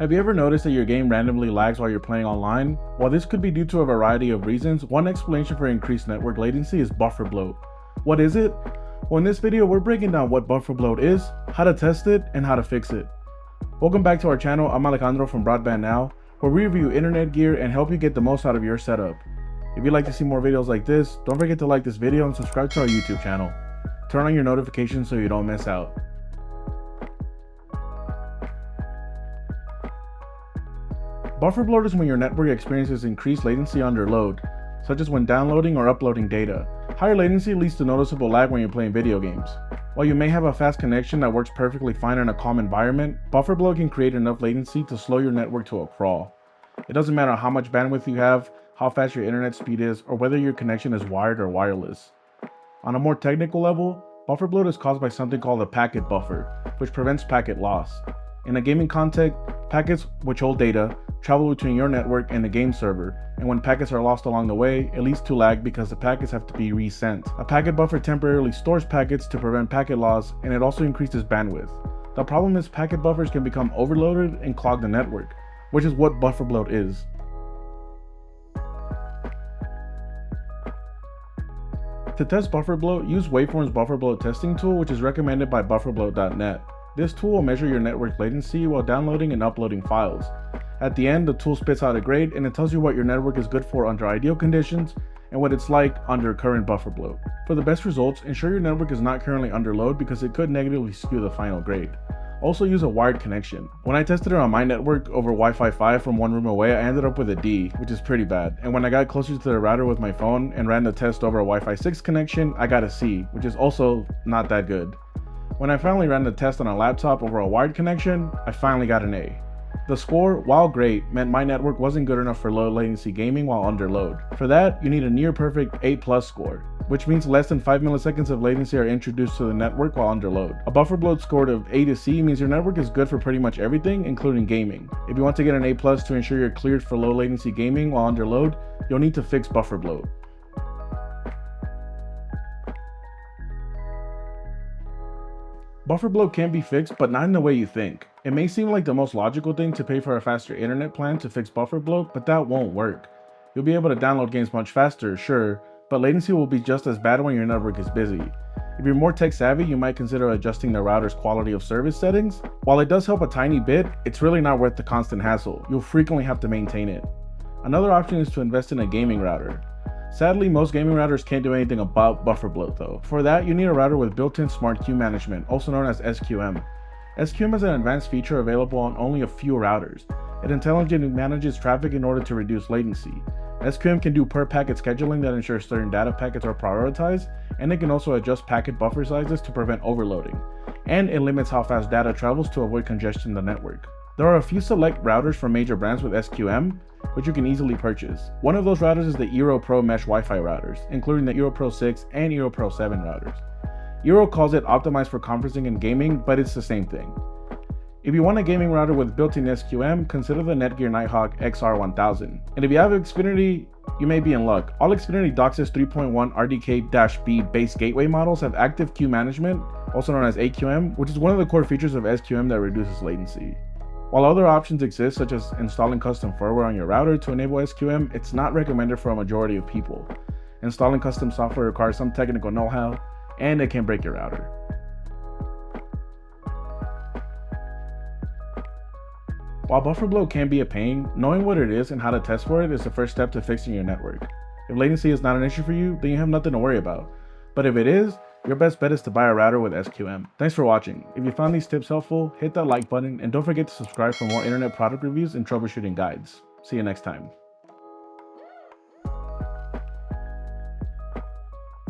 Have you ever noticed that your game randomly lags while you're playing online? While this could be due to a variety of reasons, one explanation for increased network latency is buffer bloat. What is it? Well, in this video, we're breaking down what buffer bloat is, how to test it, and how to fix it. Welcome back to our channel. I'm Alejandro from Broadband Now, where we review internet gear and help you get the most out of your setup. If you'd like to see more videos like this, don't forget to like this video and subscribe to our YouTube channel. Turn on your notifications so you don't miss out. Buffer bloat is when your network experiences increased latency under load, such as when downloading or uploading data. Higher latency leads to noticeable lag when you're playing video games. While you may have a fast connection that works perfectly fine in a calm environment, buffer bloat can create enough latency to slow your network to a crawl. It doesn't matter how much bandwidth you have, how fast your internet speed is, or whether your connection is wired or wireless. On a more technical level, buffer bloat is caused by something called a packet buffer, which prevents packet loss. In a gaming context, packets, which hold data, travel between your network and the game server, and when packets are lost along the way, it leads to lag because the packets have to be resent. A packet buffer temporarily stores packets to prevent packet loss, and it also increases bandwidth. The problem is packet buffers can become overloaded and clog the network, which is what buffer bloat is. To test buffer bloat, use Waveform's buffer bloat testing tool, which is recommended by bufferbloat.net. This tool will measure your network latency while downloading and uploading files. At the end, the tool spits out a grade and it tells you what your network is good for under ideal conditions and what it's like under current buffer bloat. For the best results, ensure your network is not currently under load because it could negatively skew the final grade. Also use a wired connection. When I tested it on my network over Wi-Fi 5 from one room away, I ended up with a D, which is pretty bad. And when I got closer to the router with my phone and ran the test over a Wi-Fi 6 connection, I got a C, which is also not that good. When I finally ran the test on a laptop over a wired connection, I finally got an A. The score, while great, meant my network wasn't good enough for low latency gaming while under load. For that, you need a near perfect A+ score, which means less than 5 milliseconds of latency are introduced to the network while under load. A buffer bloat score of A to C means your network is good for pretty much everything, including gaming. If you want to get an A+ to ensure you're cleared for low latency gaming while under load, you'll need to fix buffer bloat. Buffer bloat can be fixed, but not in the way you think. It may seem like the most logical thing to pay for a faster internet plan to fix buffer bloat, but that won't work. You'll be able to download games much faster, sure, but latency will be just as bad when your network is busy. If you're more tech savvy, you might consider adjusting the router's quality of service settings. While it does help a tiny bit, it's really not worth the constant hassle. You'll frequently have to maintain it. Another option is to invest in a gaming router. Sadly, most gaming routers can't do anything about buffer bloat though. For that, you need a router with built-in smart queue management, also known as SQM. SQM is an advanced feature available on only a few routers. It intelligently manages traffic in order to reduce latency. SQM can do per packet scheduling that ensures certain data packets are prioritized, and it can also adjust packet buffer sizes to prevent overloading. And it limits how fast data travels to avoid congestion in the network. There are a few select routers from major brands with SQM, which you can easily purchase. One of those routers is the Eero Pro Mesh Wi-Fi routers, including the Eero Pro 6 and Eero Pro 7 routers. Eero calls it optimized for conferencing and gaming, but it's the same thing. If you want a gaming router with built-in SQM, consider the Netgear Nighthawk XR1000. And if you have Xfinity, you may be in luck. All Xfinity DOCSIS 3.1 RDK-B base gateway models have active queue management, also known as AQM, which is one of the core features of SQM that reduces latency. While other options exist, such as installing custom firmware on your router to enable SQM, it's not recommended for a majority of people. Installing custom software requires some technical know-how, and it can break your router. While buffer bloat can be a pain, knowing what it is and how to test for it is the first step to fixing your network. If latency is not an issue for you, then you have nothing to worry about. But if it is, your best bet is to buy a router with SQM. Thanks for watching. If you found these tips helpful, hit that like button and don't forget to subscribe for more internet product reviews and troubleshooting guides. See you next time.